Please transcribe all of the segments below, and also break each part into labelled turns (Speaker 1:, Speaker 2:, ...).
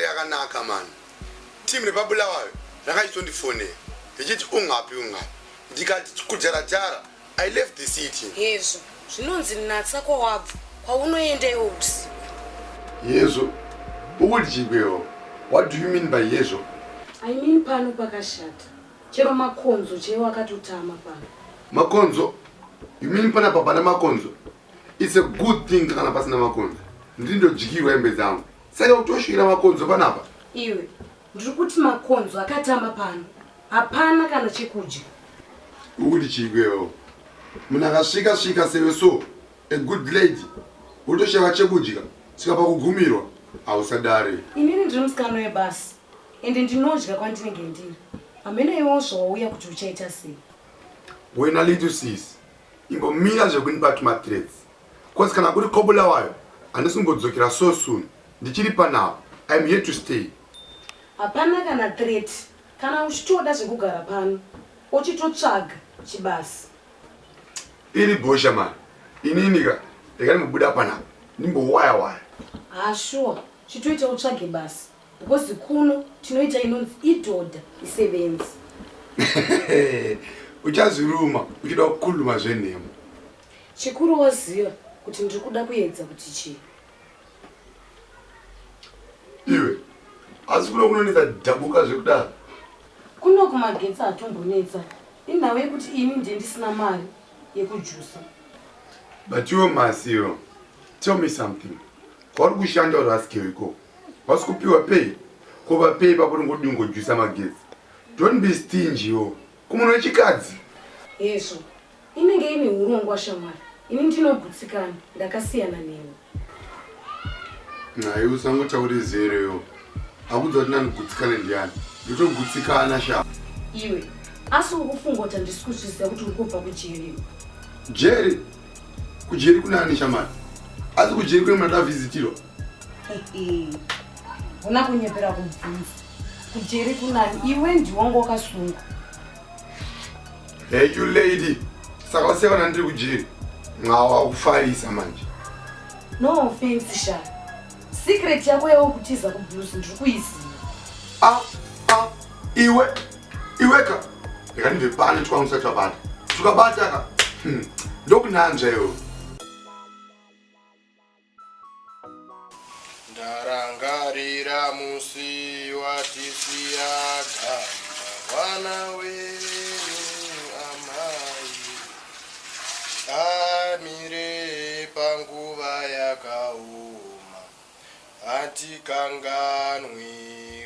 Speaker 1: yakanaka man. Team rebabulawayo rakaitondifone. Ndichiti ungapi. Ndikati kujarajara I left the city.
Speaker 2: Yezo, zvinonzi natsa kwawabva. Kwaunoendewo usiku.
Speaker 1: Yezo. Uwulijibwewo. What do you mean by yezo?
Speaker 2: I mean pano pakashata. Chero makonzo chewa akatotama pano.
Speaker 1: Makonzo? You mean pana papana makonzo? It's a good thing kana pasina makonzo. Ndindojikiwa embe zangu. Saka utoshira makonzo panapa.
Speaker 2: Iwe, ndikuti makonzo akatama pano. Hapana kana chekudya.
Speaker 1: Uwulijibwewo. Munakasvika sewe so a good lady. Utoshira chekudya. Sika pakugumirwa. Ausadare.
Speaker 2: Inini ndiri musikano webasi. Ende ndinodya kwandinenge ndiri. Hamene iwozvo wauya kuti uchaita sei.
Speaker 1: Wena little sis. Ingomira zvekundibata mathreats. Cause kana kuri Kobulawayo, andisingombodzokera so soon. Ndichiri panapa. I'm here to stay.
Speaker 2: Hapana kana threat. Kana uchitoda zvekugara pano. Uchitotsvaga chibasi.
Speaker 1: Iri bosha man. Ininika. Ndikati mubuda panapa. Ndimbowaya.
Speaker 2: Sure. Chitoita utsvage basi. Because kuno tinoita inonzi idhodha isevenzi.
Speaker 1: Uchazviruma, uchida kukhuluma zvenhema.
Speaker 2: Chikuru woziva kuti ndiri kuda kuedza kuti chii.
Speaker 1: Iwe, asi kuno kunonetsa dhabuka zvekudaro.
Speaker 2: Kuno kumagetsi hatombonetsa. Inhau yekuti ini ndiye ndisina mari yekujusa.
Speaker 1: But you masiyo. Tell me something. Kwari kushanda urasikeo iko. Wasi kupiwa pay. Kuva pay papo ngodi ngojusa magetsi. Don't be stingy yo. Kumunhu wechikadzi.
Speaker 2: Yeso. Inenge ine urongwa shamwari. Ini ndinogutsikana ndakasiyana newe.
Speaker 1: Naye usangotaure zero yo. Akudzwa kuti ndandigutsikane ndiani. Ndotogutsikana sha.
Speaker 2: Iwe, asi ukufunga kuti handisikuziva kuti uri kubva kujeri.
Speaker 1: Jeri? Kujeri kunani shamwari? Asi kujeri kune mnada vizitirwa.
Speaker 2: Una kunyepera kubvunza. Kujeri kunani iwe ndiwangu wakasunga.
Speaker 1: Hey you lady. Saka wasevana ndiri kujeri. Mwawa kufarisa manje.
Speaker 2: No offense sha. Secret yako yawo kutiza kubvunza ndiri kuiziva.
Speaker 1: Iweka. Ndikandibve pane twangu twabata. Tukabata ka. Ndokunanja yo. Ndarangarira musi watisiyaga wana wenyu amai amire panguva yakaoma atikanganwi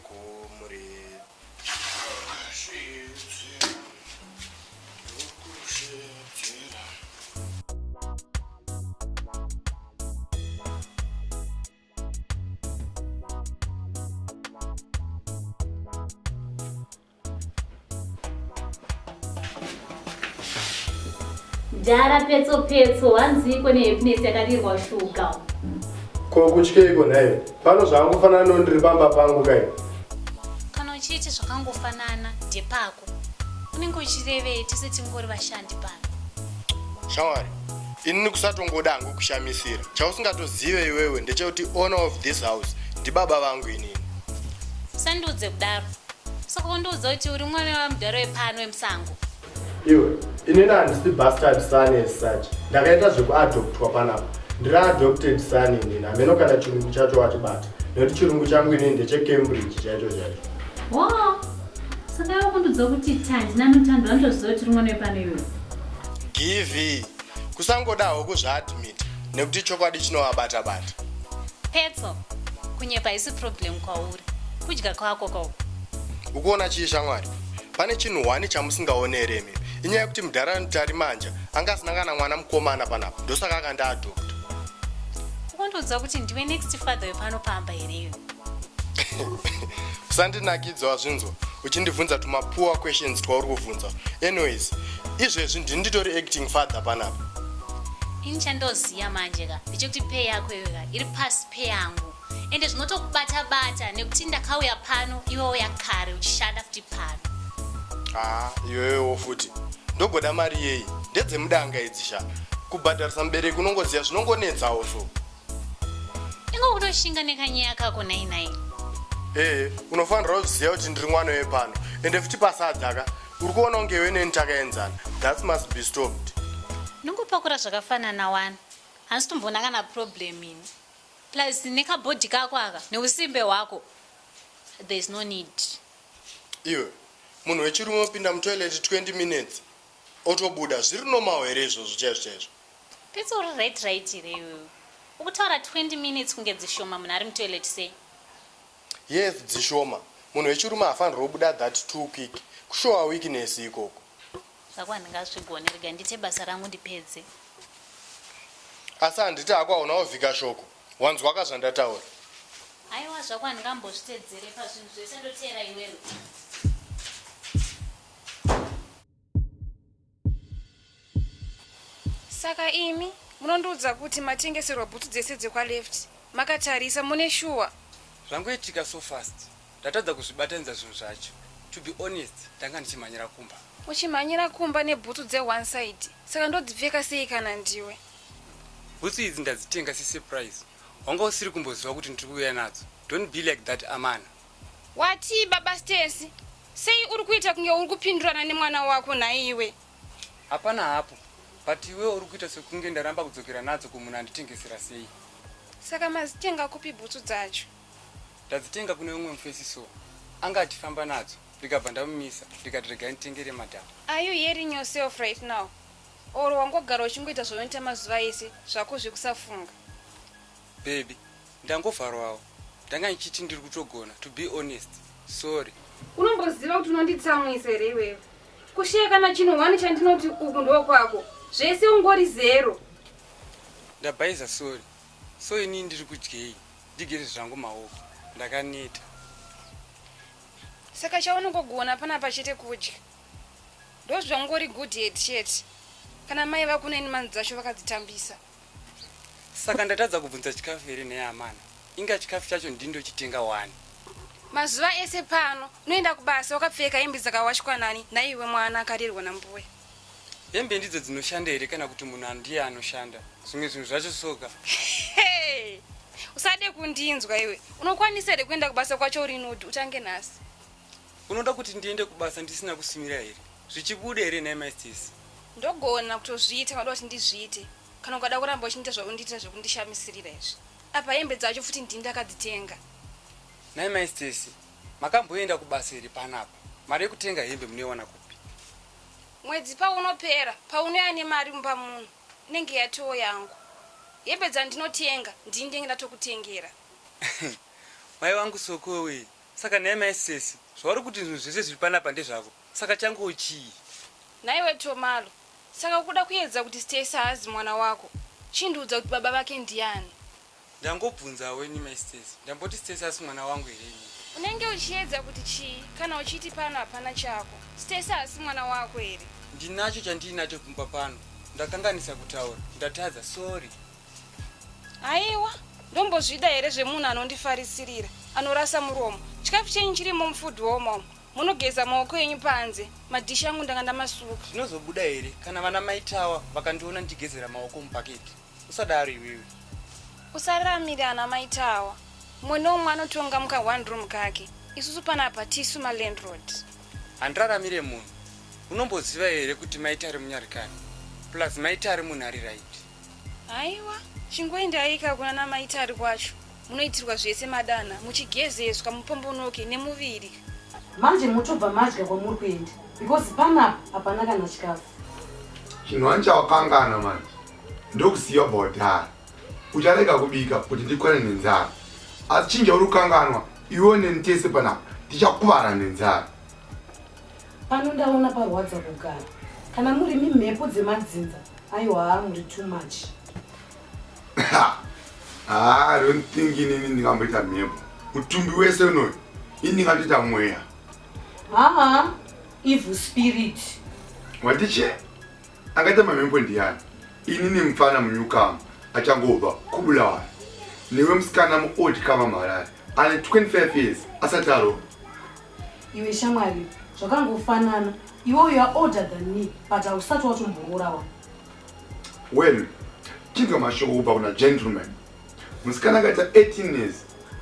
Speaker 1: kumure
Speaker 3: Jara petso wanziko nehappiness yakadirwa shuka.
Speaker 4: Ko kuchikeiko naye? Pano zvangofanana nondiri pamba pangu kai.
Speaker 3: Kana uchiti zvakangofanana ndepako. Unenge uchirevei tese tingori vashandi pano.
Speaker 1: Shamwari, ini kusatongoda hangu kushamisira. Chausingatozive iwewe ndechekuti owner of this house ndibaba vangu inini.
Speaker 3: Usandiudze kudaro. Saka undiudza kuti uri mwana wamudharo wepano wemusango.
Speaker 4: Iwe, inini handisi bastard son as such. Ndakaita zvekuadoptwa panapa. Ndiri adopted son inini. Hameno kana chirungu chacho watibata. Nekuti chirungu changu inini ndecheCambridge chacho.
Speaker 3: Wow. Saka iwe kundiudza kuti handina mutando wandoziva kuti uri mwana wepano iwe.
Speaker 1: Give. Kusangodawo kuzvaadmit nekuti chokwadi chinovabata-bata.
Speaker 3: Petso, kunyepa haisi problem kwauri. Kudya kwako kwako.
Speaker 1: Ukuona chii shamwari? Pane chinhu 1 chamusingaonere imi. Inyaya yekuti mudhara tari manja angasina kana mwana mukomana panapa. Ndosaka akandaadopta.
Speaker 3: Ukundiudza kuti ndiwe next father wepano pamba here iwe.
Speaker 1: Usandinakidzawo zvinzo uchindibvunza tumapoor questions twauri kuvhunza. Anyways, izvezvi nditori acting father panapa.
Speaker 3: Ini chandoziya manje ka ndechekuti pay yako iwe ka iri pasi pay yangu. Ende zvinotokubata-bata nekuti ndakauya pano iwe uya kare uchishanda futi pano.
Speaker 1: Iwewewo futi. Ndogoda mari yeyi. Ndedzemudanga idzisha. Kubhadharisa mubereki unongoziya zvinongonetsawo so.
Speaker 3: Ingo kutoshinga nekanyaya kako 99.
Speaker 4: unofanira kuziva kuti ndiri mwana wepano ende futi pasadzaka uri kuona kunge iwe neni takaenzana. That must be stopped.
Speaker 3: Nongopakura zvakafanana wani. Hansi tombona kana problem ini. Plus nekabhodhi kako aka neusimbe hwako. There is no need.
Speaker 4: Iwe munhu wechirume opinda mutoilet 20 minutes otobuda zviri normal here izvozvo chaizvo?
Speaker 3: It's all right here iwewe. Ukutaura 20 minutes kunge dzishoma munhu ari mutoilet sei?
Speaker 4: Yes, dzishoma. Munhu wechirume hafanirwi kubuda that too quick. Kushowa weakness ikoko.
Speaker 3: Zvako handingazvigoni, rega ndite basa rangu ndipedze.
Speaker 4: Asi handiti hako hauna kuvhika shoko. Wanzwaka zvandataura.
Speaker 3: Aiwa zvako handingambozvitedzere pazvinhu zvese ndoteera iwewe.
Speaker 2: Saka imi munondiudza kuti matengeserwa bhutsu dzese dzekwa-left makatarisa mune shuwa.
Speaker 5: Zvangoitika so fast. Ndatadza kuzvibatanidza zvinhu zvacho. To be honest, ndanga ndichimhanyira kumba.
Speaker 2: Uchimhanyira kumba nebhutsu dze-one side. Saka ndodzipfeka sei kana ndiwe?
Speaker 5: Bhutsu idzi ndadzitenga se-surprise. Wanga usiri kumboziva kuti ndiri kuuya nadzo. Don't be like that, Amana.
Speaker 2: Wati baba Stacy? Sei uri kuita kunge uri kupindurana nemwana wako naiwe?
Speaker 5: Hapana hapo. But iwe uri kuita sekunge ndaramba kudzokera nadzo kumunhu anditengesera sei.
Speaker 2: Saka mazitenga kupi bhutsu dzacho?
Speaker 5: Ndadzitenga kune umwe mufesiso. Anga atifamba nadzo. Ndikabva ndamumisa. Ndikati rega nditengere madhamu.
Speaker 2: Are you hearing yourself right now? Oro wangogara uchingoita zvinoita mazuva ese zvako zvekusafunga.
Speaker 5: Baby, ndangovharwawo. Ndanga ndichiti ndiri kutogona. To be honest. Sorry.
Speaker 2: Unomboziva kuti unonditsamwisa here iwewe? Kushiya kana chinhu wani chandinoti uku ndo kwako. Zvese ungori zero.
Speaker 5: Ndabaiza sorry. So ini ndiri kudyei. Ndigere zvangu maoko. Ndakaneta.
Speaker 2: Saka chaunongogona panapa chete kudya. Ndozvangori good head chete. Kana mai vako neni mani dzacho vakadzitambisa.
Speaker 5: Saka ndatadza kubvunza chikafu here neamana. Inga chikafu chacho ndindochitenga wani.
Speaker 2: Mazuva ese pano unoenda kubasa wakapfeka hembe dzakawashwa nani naiwe mwana akarerwa nambuya.
Speaker 5: Hembe ndidzo dzinoshanda here kana kuti munhu ndiye anoshanda. Zvimwe zvinhu zvacho soka.
Speaker 2: Hey! Usade kundinzwa iwe. Unokwanisa here kuenda kubasa kwacho uri nodi utange nhasi.
Speaker 5: Unoda kuti ndiende kubasa ndisina kusimira here. Zvichibude here naimastisi.
Speaker 2: Ndogona kutozviita kada kuti ndizviite. Kana ukada kuramba uchinita zvakundiita zvekundishamisirira izvi. Apa hembe dzacho futi ndakadzitenga.
Speaker 5: Naimastisi, makamboenda kubasa here panapa. Mari yekutenga hembe munoiwana kupi?
Speaker 2: Mwedzi paunopera, paunoya nemari mumba munhu. Inenge yatoo yangu. Hembe dzandinotenga ndinenge ndatokutengera.
Speaker 5: Mai wangu sokowe. Saka naimastisi, zvauri kuti zvinhu zvese zviri panapa ndezvako. Saka changu chii?
Speaker 2: Naiwe Tomalo, saka kuda kuedza kuti Stacy haazi mwana wako. Chindiudza kuti baba vake ndiani?
Speaker 5: Ndangobvunzawo ini maistesi. Ndamboti Stacy asi mwana wangu here ini.
Speaker 2: Unenge uchiedza kuti chii kana uchiti pano hapana chako. Stacy asi mwana wako here.
Speaker 5: Ndinacho chandinacho kumba pano. Ndakanganisa kutaura. Ndatadza, sorry.
Speaker 2: Aiwa, ndombozvida here zvemunhu anondifarisirira, anorasa muromo. Chikafu chenyu chirimo mufood womo. Munogeza maoko enyu panze. Madhishi angu ndanga ndamasuka.
Speaker 5: Zvinozobuda here kana vana maitawa vakandiona ndigezera maoko mupaketi. Usadaro iwewe.
Speaker 2: Usararamire ana maitawa. Mwe nomwe anotonga muka one room kake. Isusu panapa tisu malandlord.
Speaker 5: Handiraramire munhu. Unomboziva here kuti maita ari munyarikani. Plus maita ari munhu ari right.
Speaker 2: Aiwa, chingoendaika kuna namaita ari kwacho. Munoitirwa zvese madana, muchigezeswa mupombonoke nemuviri.
Speaker 6: Manje mutobva madya kwamuri kuenda. Because panapa hapana kana chikafu.
Speaker 1: Chinhu wanchawakangana manje. Ndokuziva bhodhara. Ucharega kubika kuti ndikwane nenzara. Asi chinge uri kukanganwa, iwe nenitese panapa tichakuvara nenzara.
Speaker 6: Pano ndaona parwadza kugara. Kana muri mimhepo dzemadzinza, aiwa muri too much.
Speaker 1: I don't think inini ndingamboita mhepo. Mutumbi wese unoyu, ini ndingatoita mweya.
Speaker 6: Evil spirit.
Speaker 1: Watiche? Angaita mamhepo ndiani? Inini mfana munyukamu, achangobva kubulawayo. Niwe musikana muold kama marari. Ane 25 years, asataro.
Speaker 6: Iwe shamwari, zvakangofanana. Iwe you are older than me, but hausati watomborora.
Speaker 1: Well, chinga mashoko kubva kuna gentleman. Musikana akaita 18 years,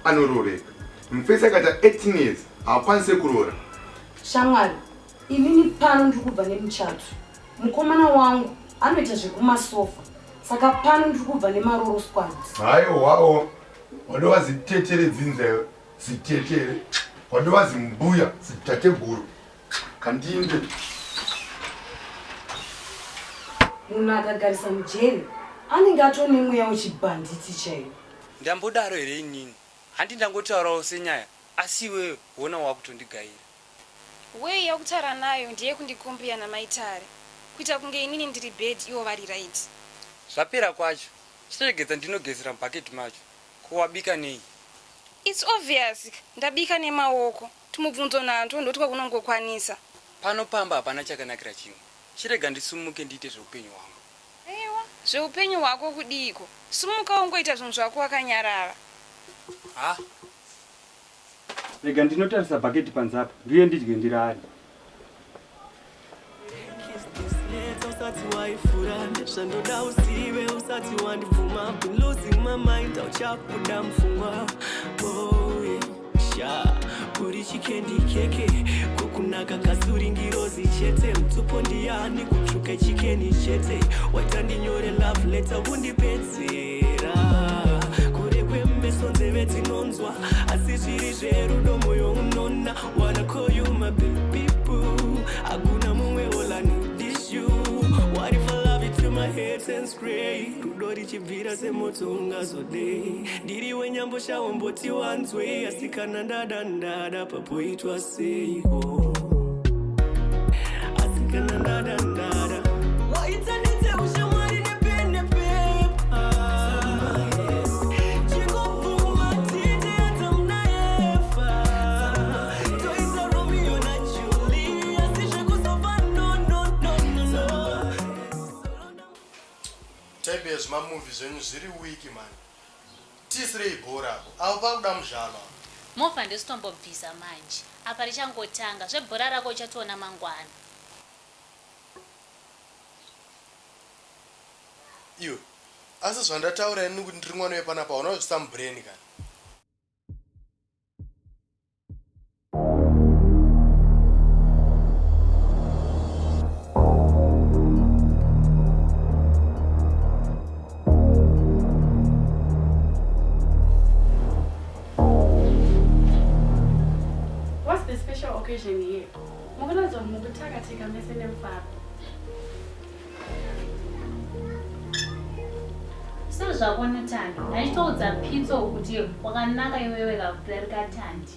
Speaker 1: anororeka. mufesi akaita 18 years haakwanise kuroora.
Speaker 6: Shamwari, inini pano ndiri kubva nemuchato. Mukomana wangu anoita zvekumasofa, saka pano ndiri kubva nemaroro squad.
Speaker 1: Haiwawo, wado zitetere dzinza zitetere, wado zimbuya zitateguru. Kandinde.
Speaker 6: Munhu akagarisa mujeri anenge atone mweya wechibhanditi chaiwo.
Speaker 5: Ndambodaro here inini. Handi ndangotaurawo senyaya, asi iwewe wona wakutondigaira.
Speaker 2: Weyi yakutaura nayo ndiye kundikombeya namaitare. Kuita kunge inini ndiri bed iwo vari right.
Speaker 5: Zvapera kwacho. Chiregedza ndinogezera mubhaketi macho. Ko wabika nei?
Speaker 2: It's obvious. Ndabika nemaoko. Tumubvunzo nanto ndoti kwakunongokwanisa.
Speaker 5: Pano pamba hapana chakanakira chimwe. Chirega ndisumuke ndiite zveupenyu hwangu.
Speaker 2: Aiwa, zveupenyu hwako kudiko. Sumuka ungoita zvinhu zvako wakanyarara.
Speaker 5: Ha? Rega ndinotarisa bhaketi panzapa. Ndiye ndidye ndirari.
Speaker 7: Usati waifura ndezvandoda uzive usati wandibvuma. I've been losing my mind auchakuda mufungwa. Sha uri chikendi keke kukunaka kasuringirozi chete mtupo ndiani kutsvuka chikeni chete waita ndinyore love letter undipedzera kure kwemeso nzeve dzinonzwa asi zviri zverudo moyo unona wanna call you my baby boo hakuna mumwe all I need is you. What if I love you till my head turns grey? Rudo richibvira semoto ungazodei ndiriwe nyambosha womboti wanzwe asikana ndada papoitwa seiko asikana ndada waita nite ushamwari nepene pepa chingobvuma tite hata mnaefa toisa Romeo na Julia sishekusova no.
Speaker 4: Taibe zvimamuvi zvenyu zviri wiki man. Tisirei bhora apo pakuda muzvalo.
Speaker 3: Movha ndisitombobvisa manje. Apa richangotanga zvebhora rako uchatoona mangwana.
Speaker 4: Iwe, asi zvandataura ini kuti ndiri mwana wepanapa unozvisa mubrain kana.
Speaker 8: What's the special occasion here? Mugwanda mukutakatika mese nemfaro.
Speaker 3: So zvakona tando. Ndachitoudza Pitso kuti wakanaka iwewe kakuti rikatandi.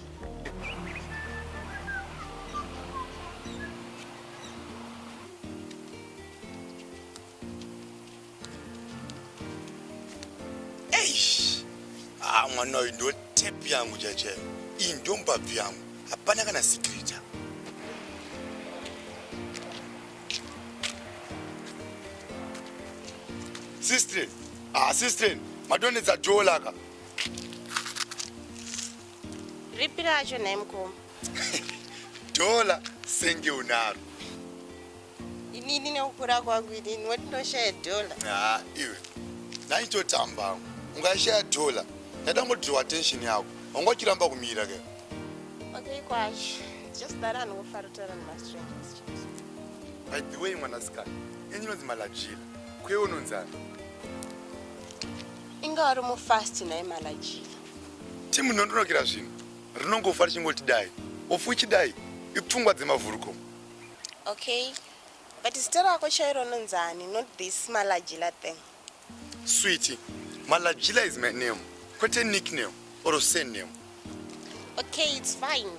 Speaker 1: Eish! Mwana uyu ndo tape yangu chachayo. Iyi ndo mbabvu yangu. Hapana kana secret. Sister, madonedza dola ka.
Speaker 9: Ripi racho naimukoma?
Speaker 1: Dola senge unaro.
Speaker 9: Inini nekukura kwangu inini watinoshaya dola.
Speaker 1: Iwe. Naitotamba. Ungashaya dola. Ndangoti attention yako. Ungachiramba kumira ke.
Speaker 9: Okay, kwacho. Just that I know farutara na strangers.
Speaker 1: By the way, mwanasikana. Yenyi nonzi malajila. Kwe unonzana.
Speaker 9: Ingari mu fast na imalajila.
Speaker 1: Timu nondonokera zvino. Rinongofa richingoti dai. Ofuchi dai. Ipfungwa dzemavhuruko.
Speaker 9: Okay. But it's still ako chairo nonzani, not this malajila thing.
Speaker 1: Sweetie, Malajila is my name. Quite a nickname or a surname.
Speaker 9: Okay, it's fine.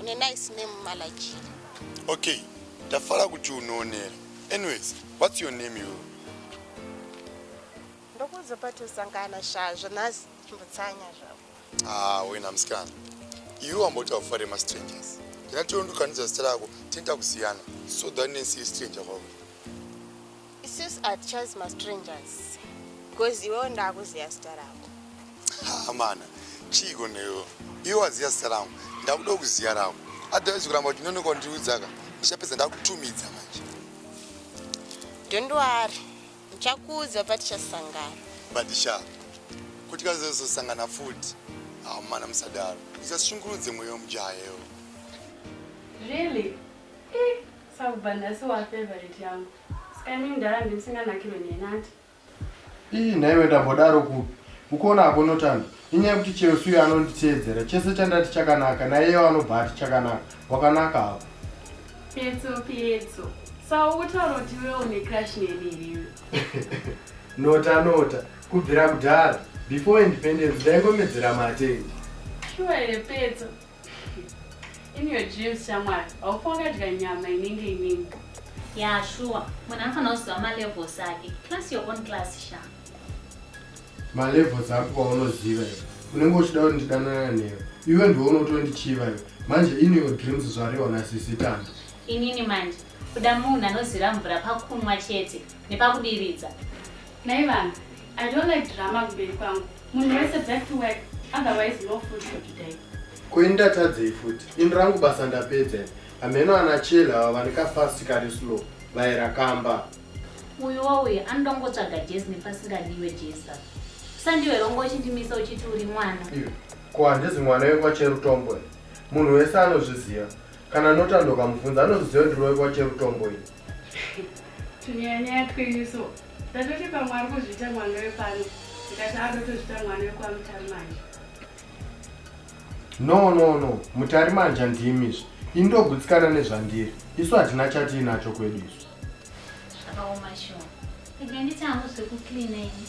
Speaker 9: On a nice name, Malaji.
Speaker 1: Okay, the fella would you know name. Anyways, what's your name, you?
Speaker 9: Ndokuza patu sangana shaja nas mbutsanya zvo.
Speaker 1: When I'm scanned. You are about to offer them strangers. Can I tell you to strago, tinta kusiyana, so that they see stranger over.
Speaker 9: It's just I chose my strangers. Because you won't have to see a starabo.
Speaker 1: Man, Chigo Neo. You are the Salam. That dog is Yara. Otherwise, you are not going to use Zaga. Bishop is about 2 minutes.
Speaker 9: Don't worry. Chakuza patisha sangana.
Speaker 1: Badisha. Kutikazo sangana food. Mana musadaro. Usashungurudze mweyo mujayo.
Speaker 8: Really? Saubana so wa favorite yangu. Sikami ndara ndisinganakirwe nenati.
Speaker 4: Naiwe ndambodaro ku. Ukoona akonotanda. Inyaya kuti chero suyo anonditeedzera. Chese chandati chakanaka naye anobva ati chakanaka. Wakanaka hapo.
Speaker 8: Pietso. Sautaura kuti wewe une crush neniriwe.
Speaker 4: Nota. Kubvira kudhara. Before independence, ndaingomedzera matende.
Speaker 8: Sure, Pietso. In your dreams, Shamar, I'll forget your nyama inenge inenge.
Speaker 3: Yeah, sure. When I'm going to my level sake, plus your own class, Sha.
Speaker 4: My levels are going to zero. Unenge uchida kuti ndidanana newe. Iwe ndiwe unotondichiva iwe. Manje in your dreams zvariona sisitanda.
Speaker 3: Inini manje. Kuda munhu anozira mvura pakumwa chete nepakudiridza.
Speaker 8: Naivan, I don't like drama kuberi kwangu. Munhu wese back to work, otherwise no food for today.
Speaker 4: Kuenda tadzei futi. Ini rangu basa ndapedza. Ameno anachela vanika fast kari slow. Vaira kamba.
Speaker 3: Uyowe andongotsvaga jezi nepasingadiwe jesa. Sandiwe rongo chindimisa uchiti uri mwana.
Speaker 4: Iwe, ko handisi mwana wekwacherutombo. Munhu wese anozviziva. Kana notandoka mubvunza anoziva ndiri wekwacherutombo ini.
Speaker 8: Tunyanya twiniso. Tatoti pamwe ari kuzviita mwana wepano. Tikati adotozviita mwana wekwamutari manje.
Speaker 4: No. Mutari manje ndimizve. Indogutsikana nezvandiri. Isu hatina chatiinacho kwedu isu.
Speaker 3: Zvakaoma shoma. Nditi hangu zvekucleana ini.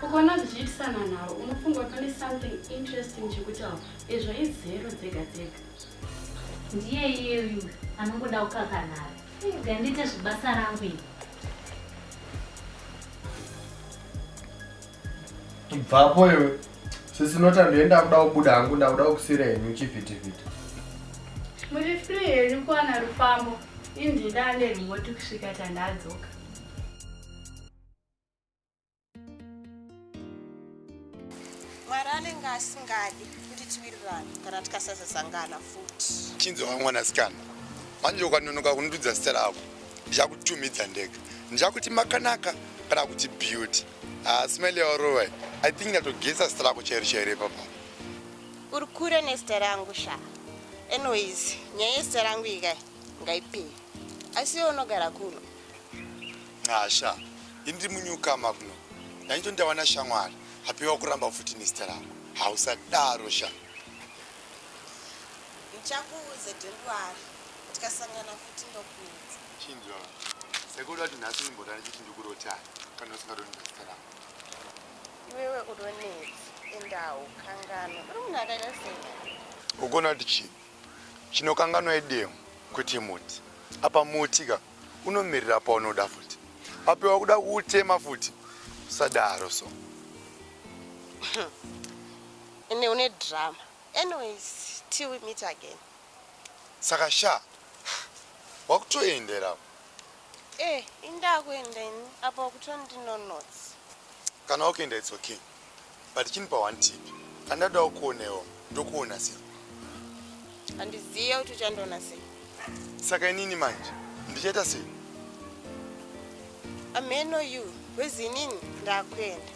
Speaker 8: Ukaona zvichiitisana nawo, unofunga kuti pane something interesting chekutaura. Izvo izero dzega.
Speaker 3: Ndiye iyeyu anongoda kukakanara. Ndite zvibasa rangu ini.
Speaker 4: Bvapo iwe. Sesinota ndoenda kuda kubuda hangu ndakuda kusira henyu chivhitivhiti.
Speaker 8: Muchifiri henyu kuwana rufambo. Indida nerumoti kusvika tandadzoka.
Speaker 9: Mwari anenge asingadi kuti tiwirirane kana tikasazosangana futi.
Speaker 1: Chinzi wamwanasikana. Manje ukanonoka kundudza zita rako. Ndichakutumidza ndega. Ndichakuti makanaka kana kuti beauty. Smell your way. I think ndatogesa zita rako chairi papa.
Speaker 9: Uri kure nezita rangu Sha. Anyways, nyaya yezita rangu ikai ngaipei. Asi iwe unogara kuno.
Speaker 1: Sha. Indi munyuka makuno. Naito ndawana shamwari. Hapiwa kuramba futi nezita rako. Hausadaro Sha.
Speaker 9: Ndichakuudza Dendwari. Tikasangana futi ndokuudza.
Speaker 1: Chinzwa. Sekuda kuti nhasi nimbotani chiti ndikurotani kana usingadoni nezita rako.
Speaker 9: Iwewe uronezi endawo kangano. Uri munhu akaita sei?
Speaker 1: Ugona kuti chii? Chinokanganwa idemo kuti muti. Apa muti ka unomirira paunoda futi. Apiwa kuda kuutema futi. Sadaro so.
Speaker 9: Ine une drama. Anyways, till we meet again.
Speaker 1: Saka Sha. Wakutoendera.
Speaker 9: Indakuenda ini apa kutondino notes.
Speaker 1: Kana wakuenda it's okay. But chinipa one tip. Andada ukuonewo ndokuona sei.
Speaker 9: Handiziva kuti uchandoona sei.
Speaker 1: Saka inini manje ndichaita sei?
Speaker 9: Ameno you wezinini ndakuenda.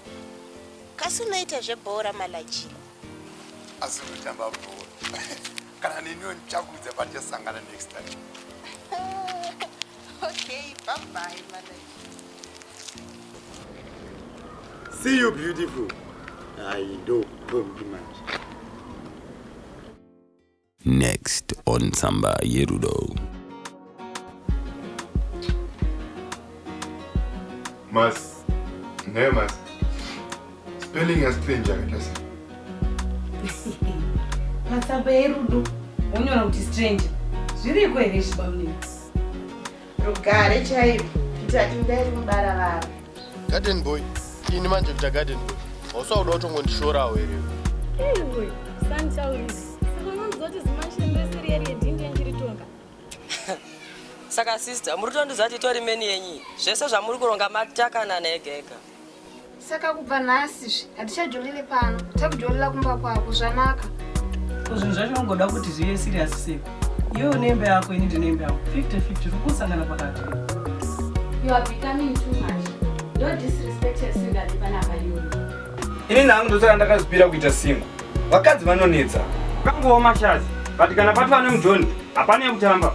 Speaker 9: Kasi unoita zvebhora malachi.
Speaker 1: Asi kutamba bhora. Kana neniwo ndichakudza patichasangana next time.
Speaker 9: Okay, bye-bye, malachi.
Speaker 1: See you beautiful. I do compliment.
Speaker 10: Next on Tsamba Yerudo.
Speaker 1: Mas. Spelling a stranger, yes.
Speaker 6: Tsamba Yerudo. Unyora kuti stranger. Zviriko here zvibaunini.
Speaker 9: Rugare chaivo. Nditati ndairi mubara varo.
Speaker 4: Garden boy. Ini manje kuta garden boy. Hausakuda kutongondishorawo here.
Speaker 8: Ewe, santaurisi. Saka nonzoti zimashendesiri yeri yedhindi enjiritonga.
Speaker 11: Saka sister, muri tondizati tori meni yenyi. Zvese zvamuri kuronga matakana negega.
Speaker 12: Saka kubva nhasi hatichajolile pano. Takujolila kumba kwako zvanaka.
Speaker 13: Zvinhu zvacho ungoda kuti zvive serious seko. Iwe unembe yako ini ndinembe yangu. 50-50 rukusangana pakati.
Speaker 8: You are becoming too much. Don't disrespect your sister panapa you.
Speaker 5: Ini nangu ndosaka ndakazipira kuita singo. Vakadzi vanonetsa.
Speaker 14: Kangowo mashazi. But kana patwa nemujoni, hapana yekutamba.